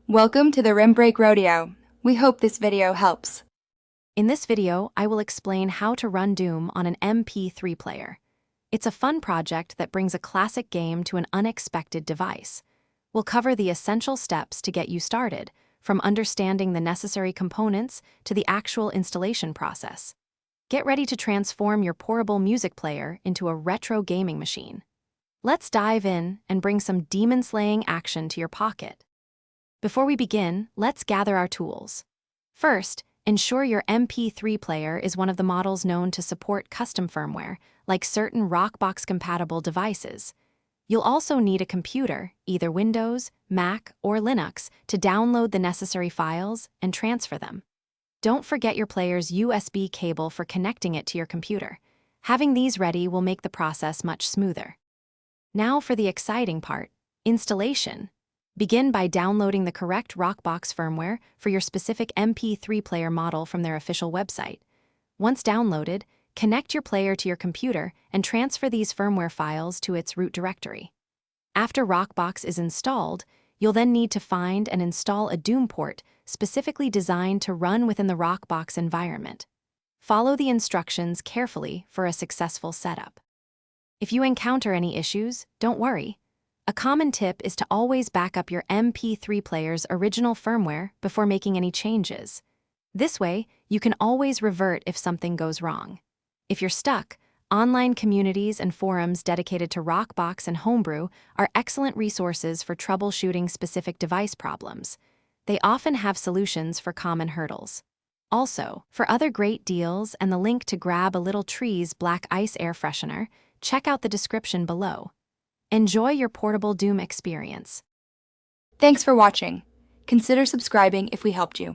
Welcome to the Rim Break Rodeo. We hope this video helps. In this video, I will explain how to run Doom on an MP3 player. It's a fun project that brings a classic game to an unexpected device. We'll cover the essential steps to get you started, from understanding the necessary components to the actual installation process. Get ready to transform your portable music player into a retro gaming machine. Let's dive in and bring some demon-slaying action to your pocket. Before we begin, let's gather our tools. First, ensure your MP3 player is one of the models known to support custom firmware, like certain Rockbox-compatible devices. You'll also need a computer, either Windows, Mac, or Linux, to download the necessary files and transfer them. Don't forget your player's USB cable for connecting it to your computer. Having these ready will make the process much smoother. Now for the exciting part, installation. Begin by downloading the correct Rockbox firmware for your specific MP3 player model from their official website. Once downloaded, connect your player to your computer and transfer these firmware files to its root directory. After Rockbox is installed, you'll then need to find and install a Doom port specifically designed to run within the Rockbox environment. Follow the instructions carefully for a successful setup. If you encounter any issues, don't worry. A common tip is to always back up your MP3 player's original firmware before making any changes. This way, you can always revert if something goes wrong. If you're stuck, online communities and forums dedicated to Rockbox and Homebrew are excellent resources for troubleshooting specific device problems. They often have solutions for common hurdles. Also, for other great deals and the link to grab a Little Trees Black Ice air freshener, check out the description below. Enjoy your portable Doom experience. Thanks for watching. Consider subscribing if we helped you.